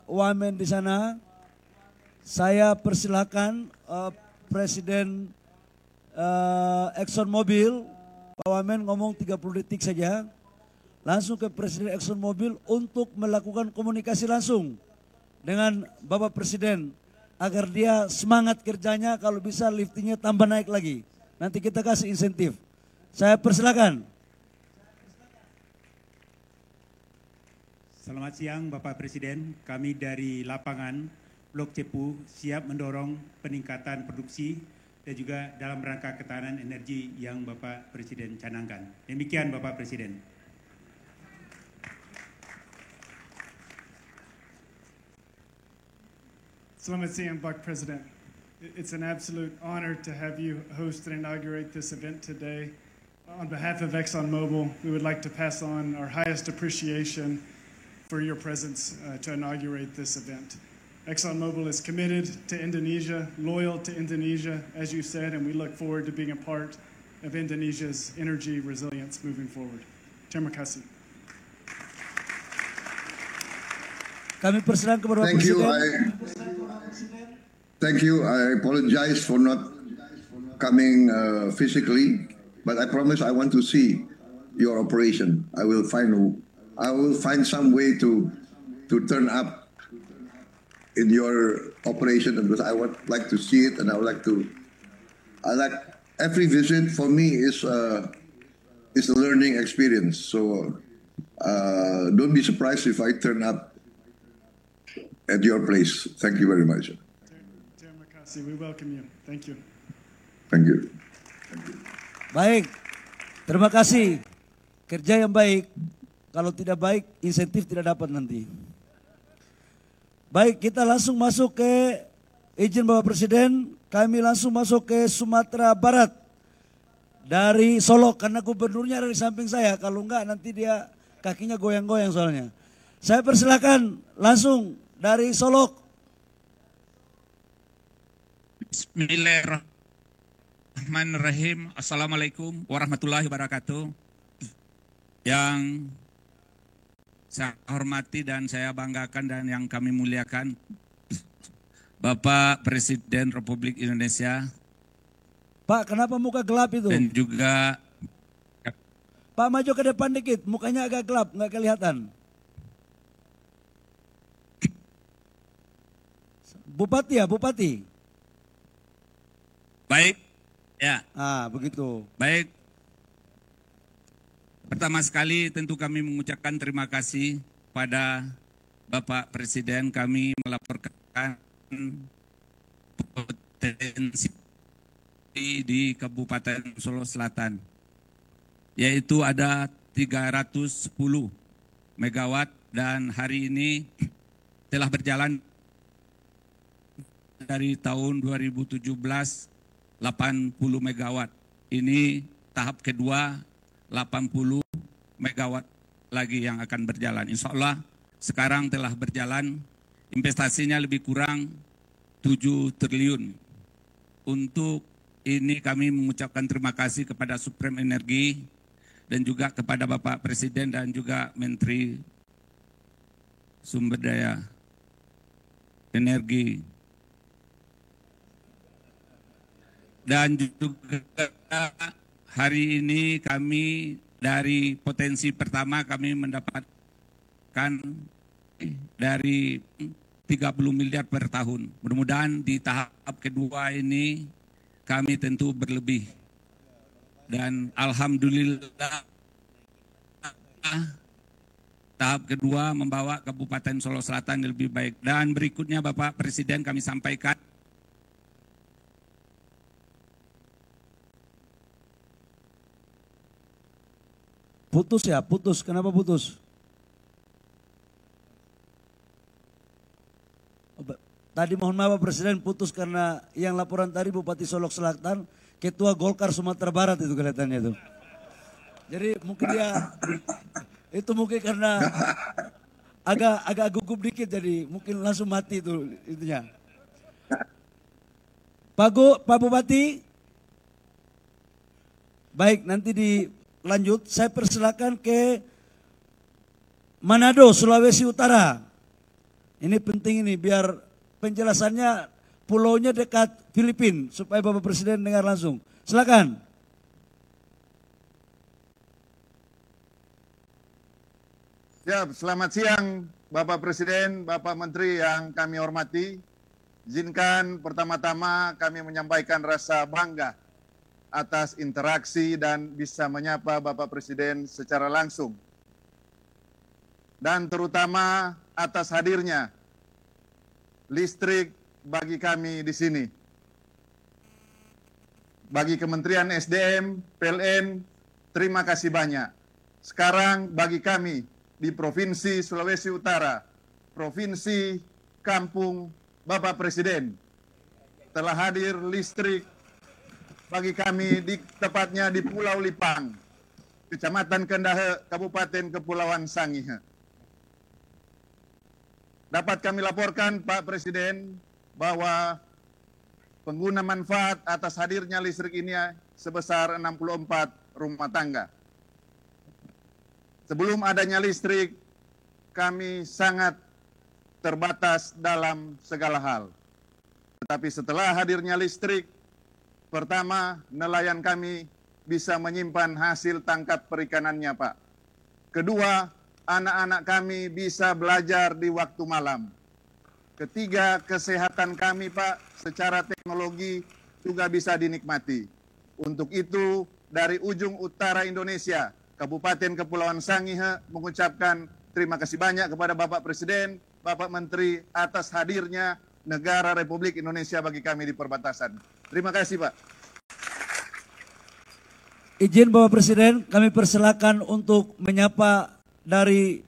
Wamen di sana. Saya persilakan Presiden Exxon Mobil, Pak Wamen ngomong 30 detik saja. Langsung ke Presiden Exxon Mobil untuk melakukan komunikasi langsung dengan Bapak Presiden agar dia semangat kerjanya, kalau bisa liftingnya tambah naik lagi. Nanti kita kasih insentif. Saya persilakan. Selamat siang Bapak Presiden, kami dari lapangan Blok Cepu siap mendorong peningkatan produksi dan juga dalam rangka ketahanan energi yang Bapak Presiden canangkan. Demikian Bapak Presiden. Selamat siang, Pak President. It's an absolute honor to have you host and inaugurate this event today. On behalf of ExxonMobil, we would like to pass on our highest appreciation for your presence to inaugurate this event. ExxonMobil is committed to Indonesia, loyal to Indonesia, as you said, and we look forward to being a part of Indonesia's energy resilience moving forward. Terima kasih. Kami persilakan kepada Thank you. Presiden. Thank you. I apologize for not coming physically, but I promise I want to see your operation. I will find some way to turn up in your operation because I would like to see it, and I like every visit for me is a learning experience. So don't be surprised if I turn up at your place. Thank you very much. Terima kasih. We welcome you. Thank you. Thank you. Baik, terima kasih. Kerja yang baik, kalau tidak baik insentif tidak dapat nanti. Baik, kita langsung masuk ke izin Bapak Presiden, kami langsung masuk ke Sumatera Barat. Dari Solok, karena gubernurnya ada di samping saya, kalau enggak nanti dia kakinya goyang-goyang soalnya. Saya persilakan langsung dari Solok. Bismillahirrahmanirrahim. Assalamualaikum warahmatullahi wabarakatuh. Yang saya hormati dan saya banggakan dan yang kami muliakan Bapak Presiden Republik Indonesia. Pak, kenapa muka gelap itu? Dan juga Pak, maju ke depan dikit, mukanya agak gelap, nggak kelihatan. Bupati ya, Bupati. Baik, ya. Begitu. Baik. Pertama sekali tentu kami mengucapkan terima kasih pada Bapak Presiden. Kami melaporkan potensi di Kabupaten Solo Selatan, yaitu ada 310 megawatt dan hari ini telah berjalan dari tahun 2017 80 megawatt. Ini tahap kedua 80 megawatt lagi yang akan berjalan. Insya Allah sekarang telah berjalan, investasinya lebih kurang 7 triliun. Untuk ini kami mengucapkan terima kasih kepada Supreme Energi dan juga kepada Bapak Presiden dan juga Menteri Sumber Daya Energi. Dan juga hari ini kami dari potensi pertama kami mendapatkan dari 30 miliar per tahun. Mudah-mudahan di tahap kedua ini kami tentu berlebih. Dan alhamdulillah tahap kedua membawa Kabupaten Solo Selatan lebih baik. Dan berikutnya Bapak Presiden kami sampaikan Putus ya, putus. Kenapa putus? Tadi mohon maaf Pak Presiden, putus karena yang laporan tadi Bupati Solok Selatan, Ketua Golkar Sumatera Barat itu kelihatannya itu. Jadi mungkin dia, itu mungkin karena agak gugup dikit jadi mungkin langsung mati itu itunya. Pak Bupati, baik nanti lanjut, saya persilakan ke Manado, Sulawesi Utara. Ini penting ini biar penjelasannya pulaunya dekat Filipina supaya Bapak Presiden dengar langsung. Silakan. Siap, selamat siang Bapak Presiden, Bapak Menteri yang kami hormati. Izinkan pertama-tama kami menyampaikan rasa bangga atas interaksi dan bisa menyapa Bapak Presiden secara langsung. Dan terutama atas hadirnya listrik bagi kami di sini. Bagi Kementerian SDM, PLN, terima kasih banyak. Sekarang bagi kami di Provinsi Sulawesi Utara, Provinsi Kampung Bapak Presiden, telah hadir listrik bagi kami tepatnya di Pulau Lipang, Kecamatan Kendahe, Kabupaten Kepulauan Sangihe. Dapat kami laporkan Pak Presiden bahwa pengguna manfaat atas hadirnya listrik ini sebesar 64 rumah tangga. Sebelum adanya listrik, kami sangat terbatas dalam segala hal. Tetapi setelah hadirnya listrik, pertama, nelayan kami bisa menyimpan hasil tangkap perikanannya, Pak. Kedua, anak-anak kami bisa belajar di waktu malam. Ketiga, kesehatan kami, Pak, secara teknologi juga bisa dinikmati. Untuk itu, dari ujung utara Indonesia, Kabupaten Kepulauan Sangihe mengucapkan terima kasih banyak kepada Bapak Presiden, Bapak Menteri atas hadirnya negara Republik Indonesia bagi kami di perbatasan. Terima kasih, Pak. Izin Bapak Presiden, kami persilakan untuk menyapa dari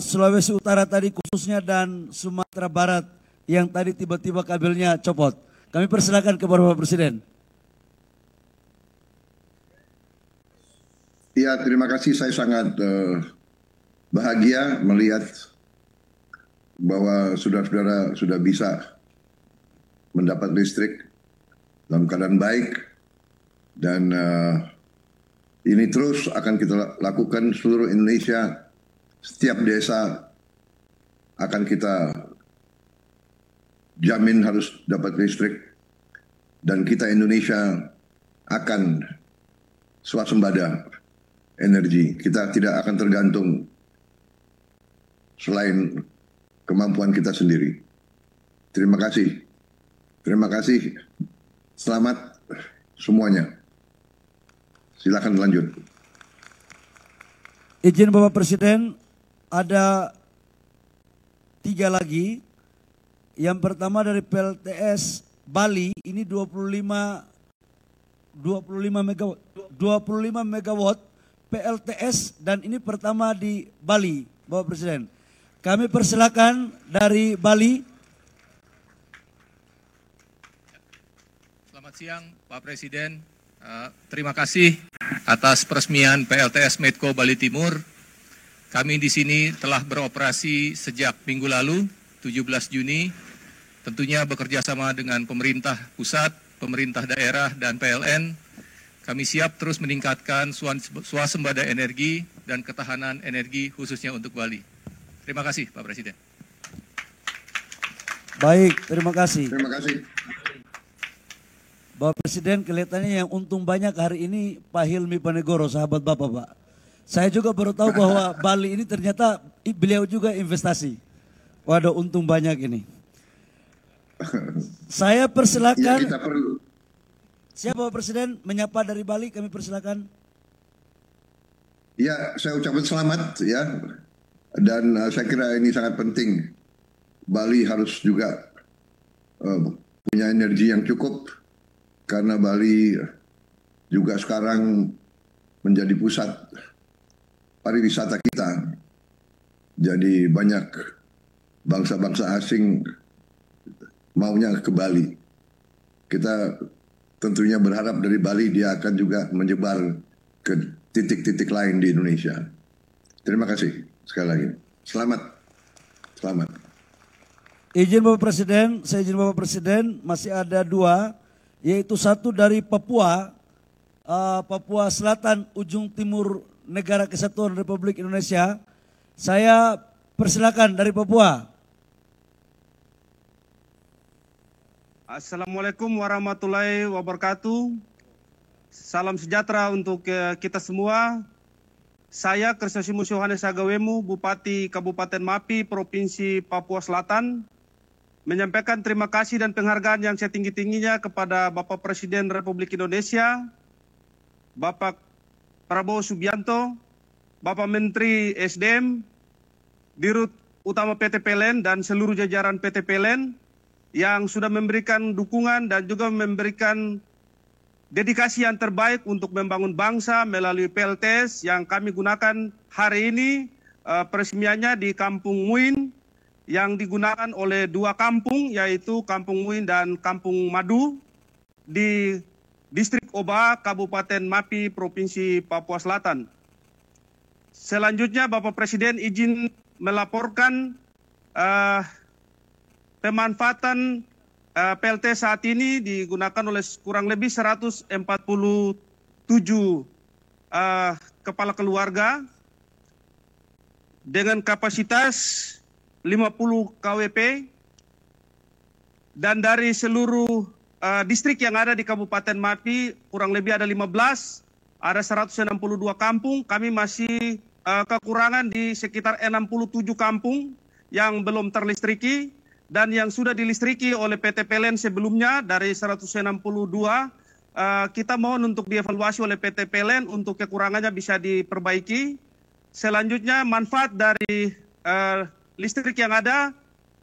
Sulawesi Utara tadi khususnya dan Sumatera Barat yang tadi tiba-tiba kabelnya copot. Kami persilakan kepada Bapak Presiden. Ya, terima kasih. Saya sangat bahagia melihat bahwa saudara-saudara sudah bisa mendapat listrik dalam keadaan baik dan ini terus akan kita lakukan seluruh Indonesia. Setiap desa akan kita jamin harus dapat listrik dan kita Indonesia akan swasembada energi. Kita tidak akan tergantung selain kemampuan kita sendiri. Terima kasih. Terima kasih. Selamat semuanya. Silakan lanjut. Izin Bapak Presiden, ada 3 lagi. Yang pertama dari PLTS Bali, ini 25 megawatt PLTS dan ini pertama di Bali, Bapak Presiden. Kami persilakan dari Bali. Selamat siang Pak Presiden. Terima kasih atas peresmian PLTS Medco Bali Timur. Kami di sini telah beroperasi sejak minggu lalu, 17 Juni. Tentunya bekerja sama dengan pemerintah pusat, pemerintah daerah, dan PLN. Kami siap terus meningkatkan swasembada energi dan ketahanan energi khususnya untuk Bali. Terima kasih Pak Presiden. Baik, terima kasih. Terima kasih. Bapak Presiden, kelihatannya yang untung banyak hari ini Pak Hilmi Panegoro, sahabat Bapak, Pak. Saya juga baru tahu bahwa Bali ini ternyata beliau juga investasi. Waduh, untung banyak ini. Saya persilakan. Ya, kita perlu. Siapa Bapak Presiden menyapa dari Bali, kami persilakan. Ya, saya ucapkan selamat ya. Dan saya kira ini sangat penting. Bali harus juga punya energi yang cukup. Karena Bali juga sekarang menjadi pusat pariwisata kita. Jadi banyak bangsa-bangsa asing maunya ke Bali. Kita tentunya berharap dari Bali dia akan juga menyebar ke titik-titik lain di Indonesia. Terima kasih sekali lagi. Selamat. Selamat. Izin Bapak Presiden, saya izin Bapak Presiden, masih ada 2, yaitu satu dari Papua, Papua Selatan, ujung timur Negara Kesatuan Republik Indonesia. Saya persilakan dari Papua, Assalamualaikum warahmatullahi wabarakatuh. Salam sejahtera untuk kita semua. Saya Krisnasimus Yohanes Agawemu, Bupati Kabupaten Mapi, Provinsi Papua Selatan, menyampaikan terima kasih dan penghargaan yang setinggi-tingginya kepada Bapak Presiden Republik Indonesia, Bapak Prabowo Subianto, Bapak Menteri SDM, Dirut Utama PT PLN dan seluruh jajaran PT PLN yang sudah memberikan dukungan dan juga memberikan dedikasi yang terbaik untuk membangun bangsa melalui PLTS yang kami gunakan hari ini. Peresmiannya di Kampung Muin yang digunakan oleh dua kampung, yaitu Kampung Muin dan Kampung Madu di Distrik Oba, Kabupaten Mapi, Provinsi Papua Selatan. Selanjutnya Bapak Presiden izin melaporkan pemanfaatan PLT saat ini digunakan oleh kurang lebih 147 kepala keluarga dengan kapasitas 50 KWP, dan dari seluruh distrik yang ada di Kabupaten Mapi kurang lebih ada 15, ada 162 kampung. Kami masih kekurangan di sekitar 67 kampung yang belum terlistriki, dan yang sudah dilistriki oleh PT PLN sebelumnya dari 162, kita mohon untuk dievaluasi oleh PT PLN untuk kekurangannya bisa diperbaiki. Selanjutnya manfaat dari listrik yang ada,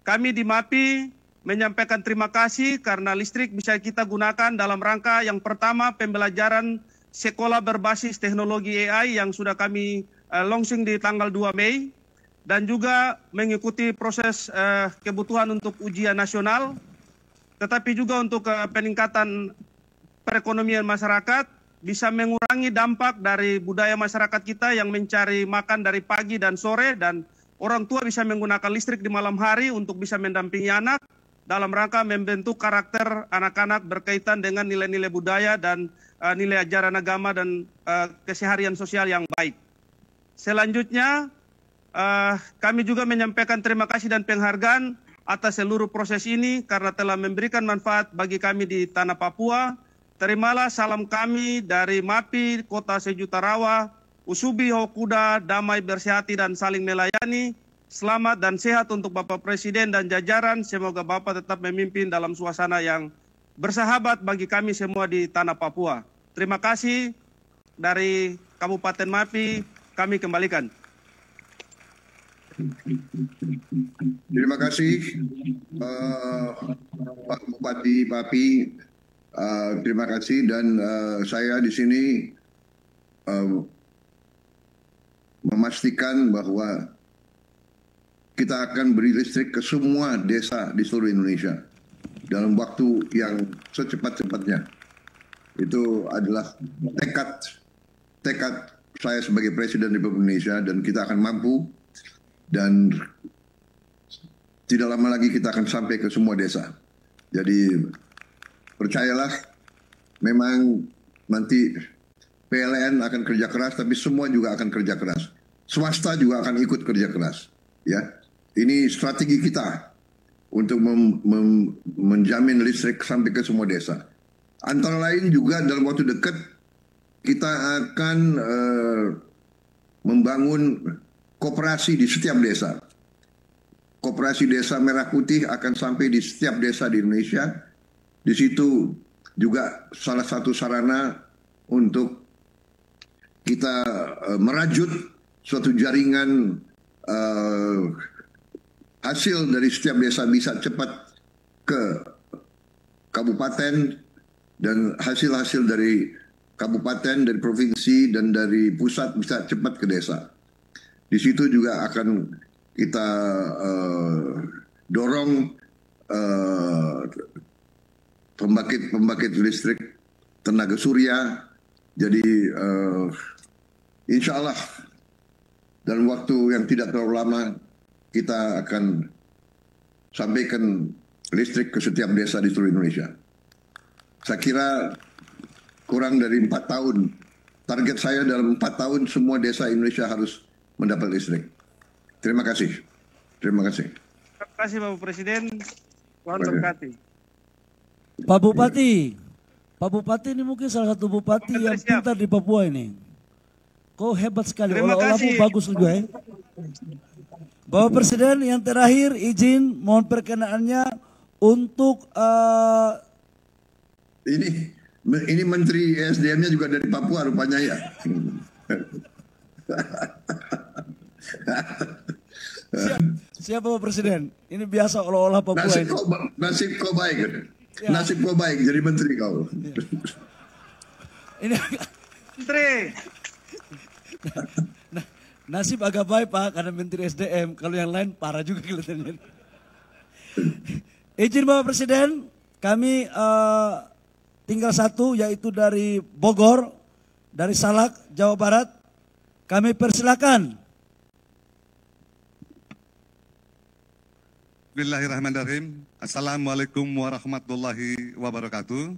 kami di Mapi menyampaikan terima kasih karena listrik bisa kita gunakan dalam rangka yang pertama pembelajaran sekolah berbasis teknologi AI yang sudah kami launching di tanggal 2 Mei. Dan juga mengikuti proses kebutuhan untuk ujian nasional, tetapi juga untuk peningkatan perekonomian masyarakat, bisa mengurangi dampak dari budaya masyarakat kita yang mencari makan dari pagi dan sore, dan orang tua bisa menggunakan listrik di malam hari untuk bisa mendampingi anak dalam rangka membentuk karakter anak-anak berkaitan dengan nilai-nilai budaya dan nilai ajaran agama dan keseharian sosial yang baik. Selanjutnya, kami juga menyampaikan terima kasih dan penghargaan atas seluruh proses ini karena telah memberikan manfaat bagi kami di tanah Papua. Terimalah salam kami dari Mapi, Kota Sejuta Rawa, Usubi Hokuda, damai bersehati dan saling melayani. Selamat dan sehat untuk Bapak Presiden dan jajaran. Semoga Bapak tetap memimpin dalam suasana yang bersahabat bagi kami semua di tanah Papua. Terima kasih dari Kabupaten Mapi, kami kembalikan. Terima kasih Pak Bupati Mapi. Terima kasih, dan saya di sini memastikan bahwa kita akan beri listrik ke semua desa di seluruh Indonesia dalam waktu yang secepat-cepatnya. Itu adalah tekad saya sebagai Presiden Republik Indonesia, dan kita akan mampu. Dan tidak lama lagi kita akan sampai ke semua desa. Jadi percayalah, memang nanti PLN akan kerja keras, tapi semua juga akan kerja keras. Swasta juga akan ikut kerja keras. Ya, ini strategi kita untuk menjamin listrik sampai ke semua desa. Antara lain juga dalam waktu dekat kita akan membangun koperasi di setiap desa. Koperasi Desa Merah Putih akan sampai di setiap desa di Indonesia. Di situ juga salah satu sarana untuk kita merajut suatu jaringan hasil dari setiap desa bisa cepat ke kabupaten, dan hasil-hasil dari kabupaten, dari provinsi, dan dari pusat bisa cepat ke desa. Di situ juga akan kita dorong pembangkit listrik tenaga surya. Jadi insya Allah dalam waktu yang tidak terlalu lama kita akan sampaikan listrik ke setiap desa di seluruh Indonesia. Saya kira kurang dari 4 tahun. Target saya dalam 4 tahun semua desa Indonesia harus mendapat listrik. Terima kasih. Terima kasih. Terima kasih Bapak Presiden. Tuhan berkati. Pak Bupati ini mungkin salah satu bupati yang pintar di Papua ini. Kau hebat sekali, olah-olahmu bagus juga ya. Bapak Presiden, yang terakhir izin mohon perkenaannya untuk ini Menteri SDM-nya juga dari Papua rupanya ya. Siap Bapak Presiden. Ini biasa olah-olah Papua ini. Nasib kau baik. Ya. Nasib kau baik jadi menteri kau. Ya. Ini Menteri. Nasib agak baik Pak karena Menteri SDM. Kalau yang lain parah juga kelihatannya. Izin Bapak Presiden, kami tinggal satu yaitu dari Bogor, dari Salak, Jawa Barat. Kami persilakan. Bismillahirrahmanirrahim. Assalamualaikum warahmatullahi wabarakatuh.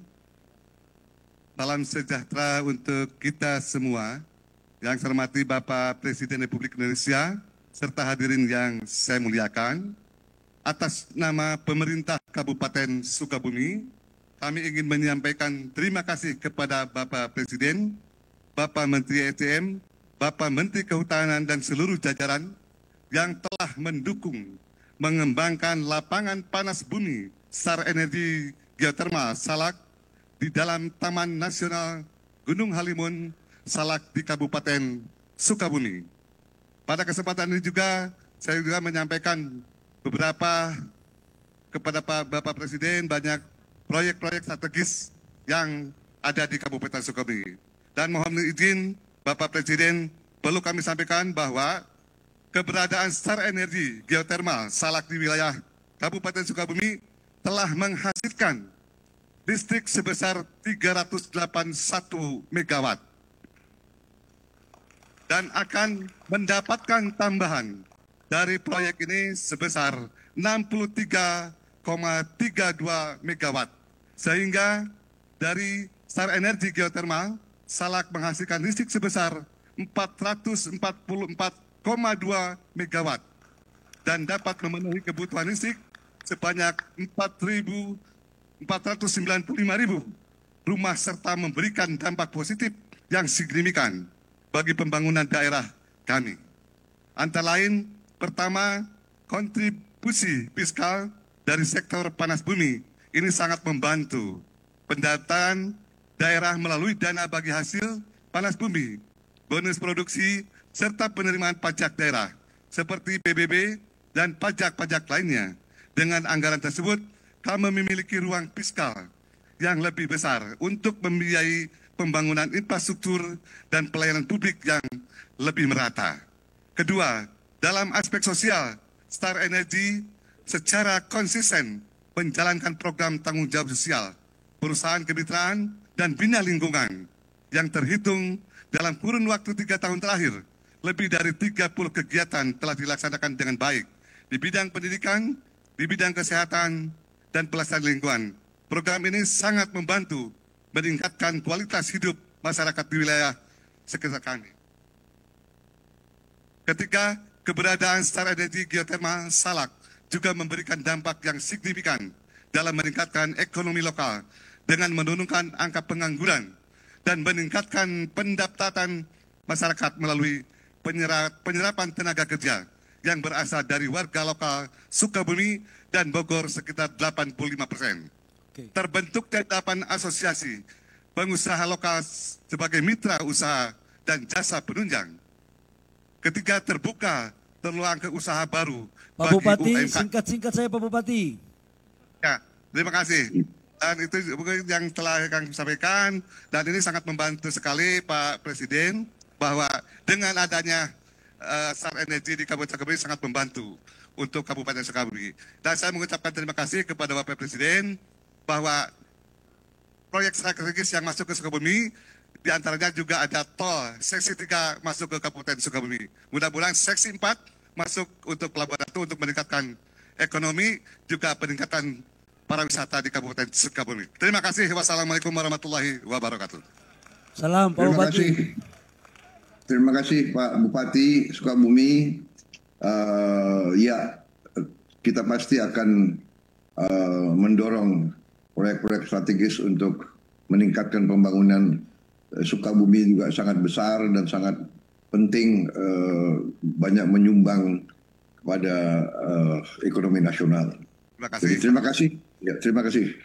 Salam sejahtera untuk kita semua. Yang saya hormati Bapak Presiden Republik Indonesia, serta hadirin yang saya muliakan. Atas nama pemerintah Kabupaten Sukabumi, kami ingin menyampaikan terima kasih kepada Bapak Presiden, Bapak Menteri SDM, Bapak Menteri Kehutanan dan seluruh jajaran yang telah mendukung mengembangkan lapangan panas bumi SAR Energi Geotermal Salak di dalam Taman Nasional Gunung Halimun Salak di Kabupaten Sukabumi. Pada kesempatan ini juga saya juga menyampaikan beberapa kepada Bapak Presiden banyak proyek-proyek strategis yang ada di Kabupaten Sukabumi. Dan mohon izin Bapak Presiden, perlu kami sampaikan bahwa keberadaan SAR Energi Geotermal Salak di wilayah Kabupaten Sukabumi telah menghasilkan listrik sebesar 381 megawatt dan akan mendapatkan tambahan dari proyek ini sebesar 63,32 megawatt. Sehingga dari SAR Energi Geotermal Salak menghasilkan listrik sebesar 444,2 megawatt dan dapat memenuhi kebutuhan listrik sebanyak 495.000 rumah serta memberikan dampak positif yang signifikan bagi pembangunan daerah kami. Antara lain, pertama, kontribusi fiskal dari sektor panas bumi ini sangat membantu pendataan daerah melalui dana bagi hasil panas bumi, bonus produksi, serta penerimaan pajak daerah seperti PBB dan pajak-pajak lainnya. Dengan anggaran tersebut, kami memiliki ruang fiskal yang lebih besar untuk membiayai pembangunan infrastruktur dan pelayanan publik yang lebih merata. Kedua, dalam aspek sosial, SAR Energi secara konsisten menjalankan program tanggung jawab sosial, perusahaan kemitraan, dan bina lingkungan yang terhitung dalam kurun waktu 3 tahun terakhir. Lebih dari 30 kegiatan telah dilaksanakan dengan baik di bidang pendidikan, di bidang kesehatan, dan pelestarian lingkungan. Program ini sangat membantu meningkatkan kualitas hidup masyarakat di wilayah sekitar kami. Ketiga, keberadaan SAR Energi Geotermal Salak juga memberikan dampak yang signifikan dalam meningkatkan ekonomi lokal dengan menurunkan angka pengangguran dan meningkatkan pendapatan masyarakat melalui penyerapan tenaga kerja yang berasal dari warga lokal Sukabumi dan Bogor sekitar 85%. Terbentuknya 8 asosiasi pengusaha lokal sebagai mitra usaha dan jasa penunjang. Ketiga, terbuka peluang ke usaha baru Pak Bupati, singkat-singkat saya Pak Bupati. Ya, terima kasih. Dan itu yang telah kami sampaikan, dan ini sangat membantu sekali Pak Presiden, bahwa dengan adanya SAR Energi di Kabupaten Sukabumi sangat membantu untuk Kabupaten Sukabumi. Dan saya mengucapkan terima kasih kepada Bapak Presiden, bahwa proyek strategis yang masuk ke Sukabumi, diantaranya juga ada tol seksi 3 masuk ke Kabupaten Sukabumi. Mudah-mudahan seksi 4 masuk untuk Pelabuhan Ratu untuk meningkatkan ekonomi, juga peningkatan pariwisata di Kabupaten Sukabumi. Terima kasih. Wassalamualaikum warahmatullahi wabarakatuh. Salam Pak Bupati. Terima kasih Pak Bupati Sukabumi. Ya, kita pasti akan mendorong proyek-proyek strategis untuk meningkatkan pembangunan Sukabumi juga sangat besar dan sangat penting, banyak menyumbang kepada ekonomi nasional. Terima kasih. Jadi, terima kasih. Ya, terima kasih.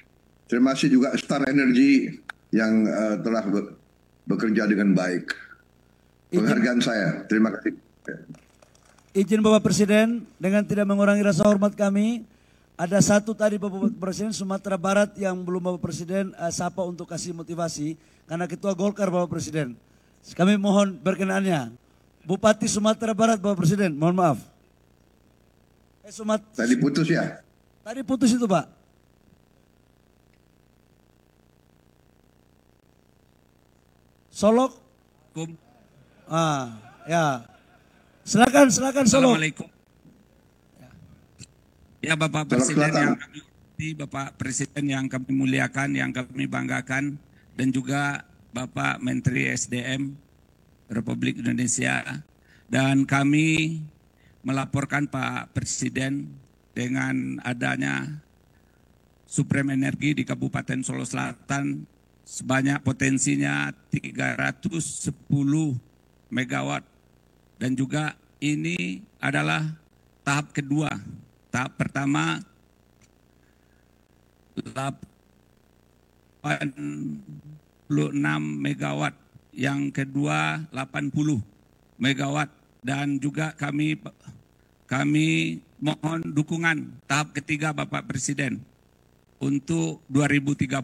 Terima kasih juga Star Energy yang telah bekerja dengan baik. Penghargaan saya. Terima kasih. Izin Bapak Presiden, dengan tidak mengurangi rasa hormat kami, ada satu tadi Bapak Presiden Sumatera Barat yang belum Bapak Presiden sapa untuk kasih motivasi, karena Ketua Golkar Bapak Presiden. Kami mohon berkenannya. Bupati Sumatera Barat Bapak Presiden, mohon maaf. Tadi putus ya? Tadi putus itu Pak. Solok. Ya. Silakan Solok. Assalamualaikum. Ya Bapak Presiden yang kami hormati, Bapak Presiden yang kami muliakan, yang kami banggakan, dan juga Bapak Menteri SDM Republik Indonesia. Dan kami melaporkan Pak Presiden dengan adanya Supreme Energi di Kabupaten Solo Selatan sebanyak potensinya 310 megawatt. Dan juga ini adalah tahap kedua. Tahap pertama 86 megawatt, yang kedua 80 megawatt, dan juga kami mohon dukungan tahap ketiga Bapak Presiden untuk 2030.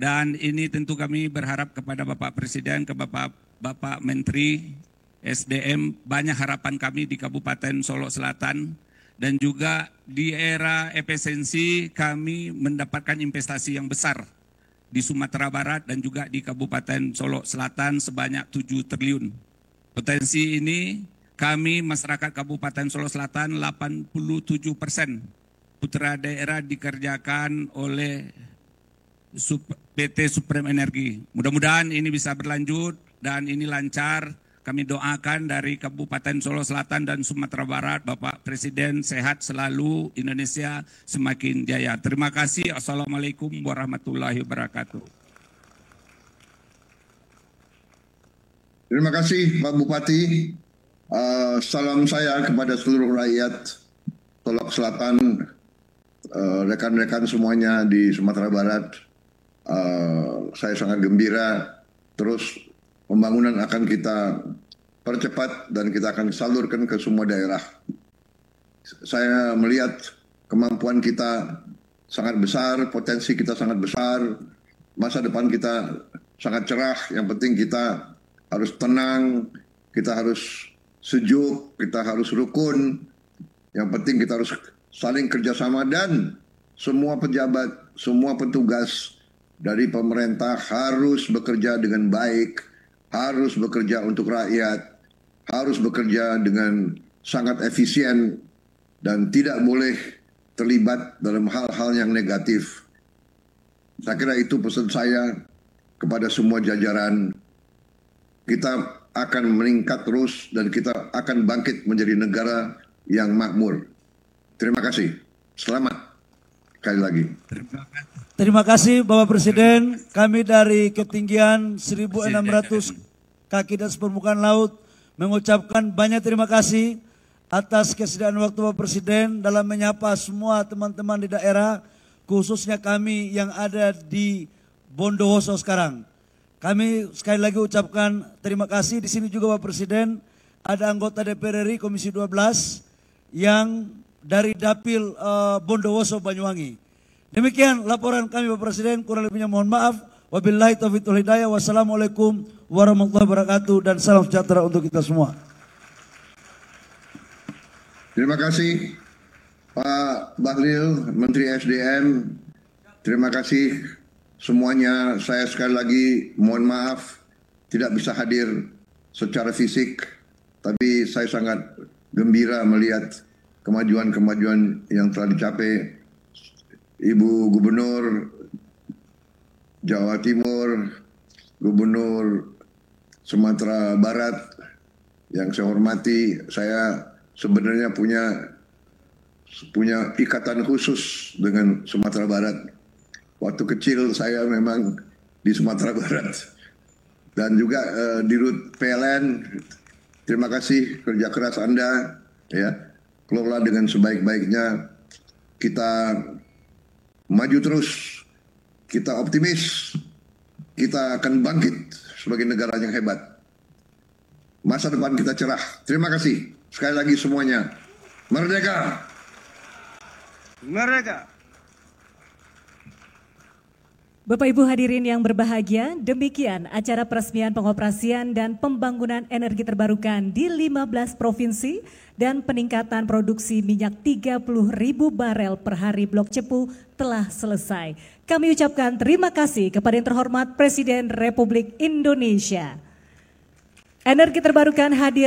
Dan ini tentu kami berharap kepada Bapak Presiden, ke Bapak Menteri SDM, banyak harapan kami di Kabupaten Solo Selatan. Dan juga di era efisiensi kami mendapatkan investasi yang besar di Sumatera Barat dan juga di Kabupaten Solo Selatan sebanyak 7 triliun. Potensi ini kami masyarakat Kabupaten Solo Selatan 87% putra daerah dikerjakan oleh PT Supreme Energi. Mudah-mudahan ini bisa berlanjut dan ini lancar. Kami doakan dari Kabupaten Solo Selatan dan Sumatera Barat, Bapak Presiden sehat selalu, Indonesia semakin jaya. Terima kasih. Assalamualaikum warahmatullahi wabarakatuh. Terima kasih Pak Bupati. Salam saya kepada seluruh rakyat Solok Selatan, rekan-rekan semuanya di Sumatera Barat. Saya sangat gembira. Terus pembangunan akan kita percepat dan kita akan salurkan ke semua daerah. Saya melihat kemampuan kita sangat besar, potensi kita sangat besar, masa depan kita sangat cerah. Yang penting kita harus tenang, kita harus sejuk, kita harus rukun. Yang penting kita harus saling kerjasama dan semua pejabat, semua petugas dari pemerintah harus bekerja dengan baik, harus bekerja untuk rakyat, harus bekerja dengan sangat efisien dan tidak boleh terlibat dalam hal-hal yang negatif. Saya kira itu pesan saya kepada semua jajaran. Kita akan meningkat terus dan kita akan bangkit menjadi negara yang makmur. Terima kasih. Selamat sekali lagi. Terima kasih Bapak Presiden. Kami dari ketinggian 1.600 kaki di atas permukaan laut mengucapkan banyak terima kasih atas kesediaan waktu Bapak Presiden dalam menyapa semua teman-teman di daerah, khususnya kami yang ada di Bondowoso sekarang. Kami sekali lagi ucapkan terima kasih. Di sini juga Bapak Presiden ada anggota DPR RI Komisi 12 yang dari Dapil Bondowoso Banyuwangi. Demikian laporan kami Bapak Presiden, kurang lebihnya mohon maaf. Wabillahi taufiq wal hidayah. Wassalamualaikum warahmatullahi wabarakatuh dan salam sejahtera untuk kita semua. Terima kasih Pak Bahlil, Menteri SDM. Terima kasih semuanya. Saya sekali lagi mohon maaf tidak bisa hadir secara fisik, tapi saya sangat gembira melihat kemajuan-kemajuan yang telah dicapai Ibu Gubernur Jawa Timur, Gubernur Sumatera Barat yang saya hormati. Saya sebenarnya punya ikatan khusus dengan Sumatera Barat. Waktu kecil saya memang di Sumatera Barat. Dan juga Dirut PLN, terima kasih kerja keras Anda, ya, kelola dengan sebaik-baiknya. Kita maju terus, kita optimis, kita akan bangkit sebagai negara yang hebat. Masa depan kita cerah. Terima kasih sekali lagi semuanya. Merdeka! Merdeka! Bapak Ibu hadirin yang berbahagia, demikian acara peresmian pengoperasian dan pembangunan energi terbarukan di 15 provinsi dan peningkatan produksi minyak 30.000 barel per hari Blok Cepu telah selesai. Kami ucapkan terima kasih kepada yang terhormat Presiden Republik Indonesia. Energi terbarukan hadir